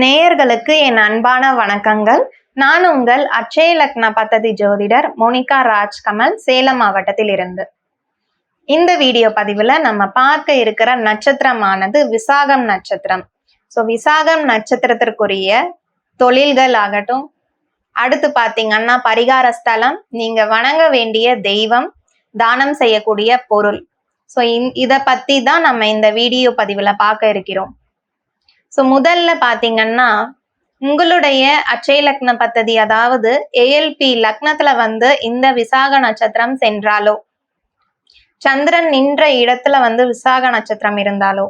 நேயர்களுக்கு என் அன்பான வணக்கங்கள். நான் உங்கள் அட்சய லக்ன பத்ததி ஜோதிடர் மோனிகா ராஜ்கமல், சேலம் மாவட்டத்தில் இருந்து. இந்த வீடியோ பதிவுல நம்ம பார்க்க இருக்கிற நட்சத்திரமானது விசாகம் நட்சத்திரம். விசாகம் நட்சத்திரத்திற்குரிய தொழில்கள் ஆகட்டும், அடுத்து பாத்தீங்கன்னா பரிகார ஸ்தலம், நீங்க வணங்க வேண்டிய தெய்வம், தானம் செய்யக்கூடிய பொருள். இத பத்தி தான் நம்ம இந்த வீடியோ பதிவுல பார்க்க இருக்கிறோம். முதல்ல பாத்தீங்கன்னா உங்களுடைய அட்சய லக்ன பத்ததி, அதாவது ஏஎல்பி லக்னத்துல இந்த விசாக நட்சத்திரம் சென்றாலோ, சந்திரன் நின்ற இடத்துல விசாக நட்சத்திரம் இருந்தாலோ,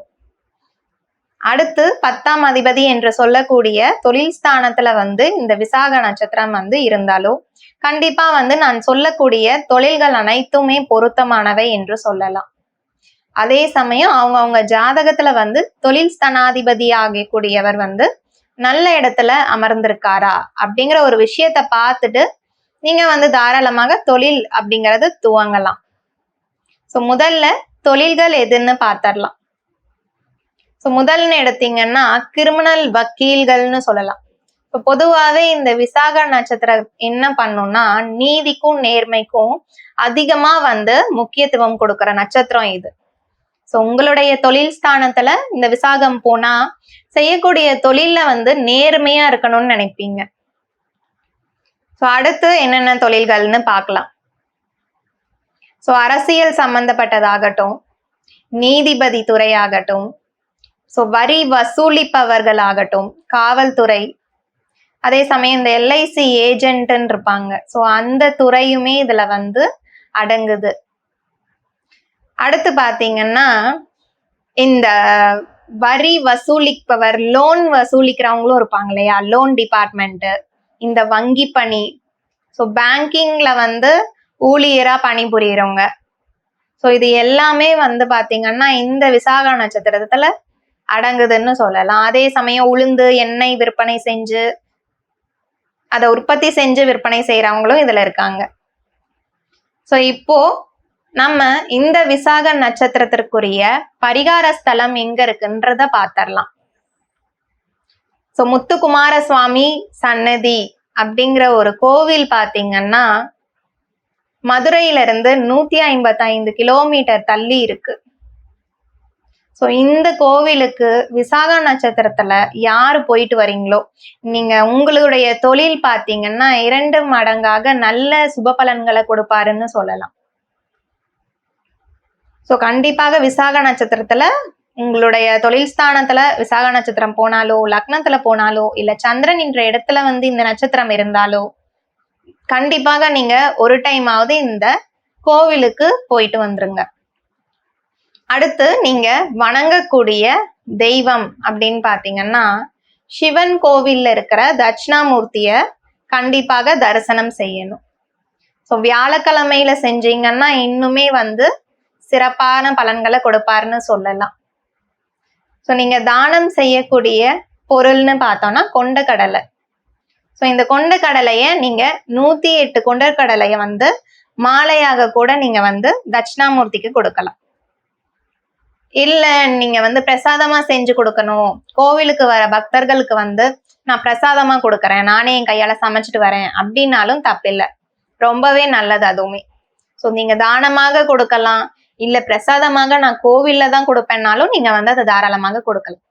அடுத்து 10ஆம் அதிபதி என்று சொல்லக்கூடிய தொழில் ஸ்தானத்துல இந்த விசாக நட்சத்திரம் இருந்தாலோ, கண்டிப்பா நான் சொல்லக்கூடிய தொழில்கள் அனைத்துமே பொருத்தமானவை என்று சொல்லலாம். அதே சமயம் அவங்க ஜாதகத்துல தொழில் ஸ்தானாதிபதி ஆகக்கூடியவர் நல்ல இடத்துல அமர்ந்திருக்காரா அப்படிங்கிற ஒரு விஷயத்த பார்த்துட்டு நீங்க தாராளமாக தொழில் அப்படிங்கறது துவங்கலாம். முதல்ல தொழில்கள் எதுன்னு பார்த்தரலாம். முதல்னு எடுத்தீங்கன்னா கிரிமினல் வக்கீல்கள்னு சொல்லலாம். பொதுவாவே இந்த விசாக நட்சத்திரம் என்ன பண்ணும்னா, நீதிக்கும் நேர்மைக்கும் அதிகமா முக்கியத்துவம் கொடுக்கிற நட்சத்திரம் இது. உங்களுடைய தொழில் ஸ்தானத்துல இந்த விசாகம் போனா செய்யக்கூடிய தொழில்ல நேர்மையா இருக்கணும்னு நினைப்பீங்க. அடுத்து என்னென்ன தொழில்கள்னு பார்க்கலாம். அரசியல் சம்பந்தப்பட்டதாகட்டும், நீதிபதி துறையாகட்டும், வரி வசூலிப்பவர்கள் ஆகட்டும், காவல்துறை, அதே சமயம் இந்த எல்ஐசி ஏஜென்ட்ன்னு இருப்பாங்க. அந்த துறையுமே இதுல அடங்குது. அடுத்து பாத்தீங்கன்னா இந்த வரி வசூலிப்பவர், லோன் வசூலிக்கிறவங்களும் இருப்பாங்க இல்லையா, லோன் டிபார்ட்மெண்ட், இந்த வங்கி பணி, பேங்கிங்ல ஊழியரா பணிபுரியறவங்க, இது எல்லாமே பாத்தீங்கன்னா இந்த விசாக நட்சத்திரத்துல அடங்குதுன்னு சொல்லலாம். அதே சமயம் உளுந்து எண்ணெய் விற்பனை செஞ்சு அதை உற்பத்தி செஞ்சு விற்பனை செய்யறவங்களும் இதுல இருக்காங்க. இப்போ நம்ம இந்த விசாக நட்சத்திரத்திற்குரிய பரிகார ஸ்தலம் எங்க இருக்குன்றத பார்த்தரலாம். முத்துக்குமார சுவாமி சன்னதி அப்படிங்கிற ஒரு கோவில் பாத்தீங்கன்னா மதுரையில இருந்து 155 கிலோமீட்டர் தள்ளி இருக்கு. இந்த கோவிலுக்கு விசாக நட்சத்திரத்துல யாரு போயிட்டு வரீங்களோ, நீங்க உங்களுடைய தொழில் பாத்தீங்கன்னா 2 மடங்காக நல்ல சுப பலன்களை கொடுப்பாருன்னு சொல்லலாம். கண்டிப்பாக விசாக நட்சத்திரத்துல உங்களுடைய தொழில் ஸ்தானத்துல விசாக நட்சத்திரம் போனாலோ, லக்னத்துல போனாலோ, இல்ல சந்திரன் என்ற இடத்துல இந்த நட்சத்திரம் இருந்தாலோ, கண்டிப்பாக நீங்க ஒரு டைமாவது இந்த கோவிலுக்கு போயிட்டு வந்துருங்க. அடுத்து நீங்க வணங்கக்கூடிய தெய்வம் அப்படின்னு பாத்தீங்கன்னா, சிவன் கோவில்ல இருக்கிற தட்சிணாமூர்த்திய கண்டிப்பாக தரிசனம் செய்யணும். வியாழக்கிழமையில செஞ்சீங்கன்னா இன்னுமே சிறப்பான பலன்களை கொடுப்பாருன்னு சொல்லலாம். நீங்க தானம் செய்யக்கூடிய பொருள்னு பார்த்தோம்னா கொண்டக்கடலை. இந்த கொண்டக்கடலைய நீங்க 108 கொண்டக்கடலைய மாலையாக கூட நீங்க தட்சிணாமூர்த்திக்கு கொடுக்கலாம். இல்ல நீங்க பிரசாதமா செஞ்சு கொடுக்கணும், கோவிலுக்கு வர பக்தர்களுக்கு நான் பிரசாதமா கொடுக்கறேன், நானே என் கையால சமைச்சிட்டு வரேன் அப்படின்னாலும் தப்பில்லை, ரொம்பவே நல்லது அதுவுமே. நீங்க தானமாக கொடுக்கலாம், இல்ல பிரசாதமாக நான் கோவில்ல தான் கொடுப்பேன்னாலும் நீங்க அதை தாராளமாக கொடுக்கலாம்.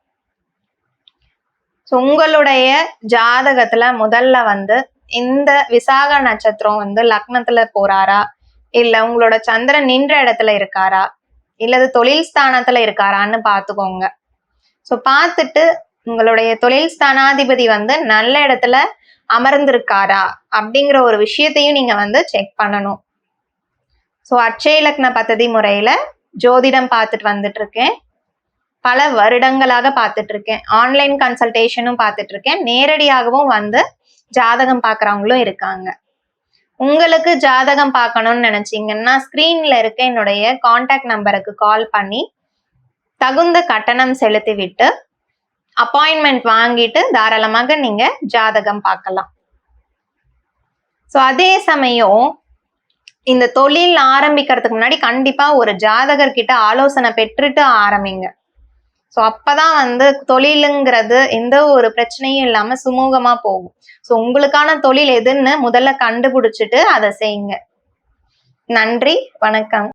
உங்களுடைய ஜாதகத்துல முதல்ல இந்த விசாக நட்சத்திரம் லக்னத்துல போறாரா, இல்ல உங்களோட சந்திரன் நின்ற இடத்துல இருக்காரா, இல்லது தொழில் ஸ்தானத்துல இருக்காரான்னு பாத்துக்கோங்க. பார்த்துட்டு உங்களுடைய தொழில் ஸ்தானாதிபதி நல்ல இடத்துல அமர்ந்திருக்காரா அப்படிங்கிற ஒரு விஷயத்தையும் நீங்க செக் பண்ணணும். அட்சய லக்ன பத்ததி முறையில ஜோதிடம் பார்த்துட்டு வந்துட்டு இருக்கேன். பல வருடங்களாக பார்த்துட்டு இருக்கேன். ஆன்லைன் கன்சல்டேஷனும் பார்த்துட்டு இருக்கேன். நேரடியாகவும் ஜாதகம் பார்க்கறவங்களும் இருக்காங்க. உங்களுக்கு ஜாதகம் பார்க்கணும்னு நினைச்சீங்கன்னா ஸ்கிரீன்ல இருக்க என்னுடைய கான்டாக்ட் நம்பருக்கு கால் பண்ணி தகுந்த கட்டணம் செலுத்தி விட்டு அப்பாயின்மெண்ட் வாங்கிட்டு தாராளமாக நீங்க ஜாதகம் பார்க்கலாம். அதே சமயம் இந்த தொழில் ஆரம்பிக்கிறதுக்கு முன்னாடி கண்டிப்பா ஒரு ஜாதகர்கிட்ட ஆலோசனை பெற்றுட்டு ஆரம்பிங்க. ஸோ அப்பதான் வந்து தொழிலுங்கிறது எந்த ஒரு பிரச்சனையும் இல்லாம சுமூகமா போகும். ஸோ உங்களுக்கான தொழில் எதுன்னு முதல்ல கண்டுபிடிச்சிட்டு அதை செய்யுங்க. நன்றி, வணக்கம்.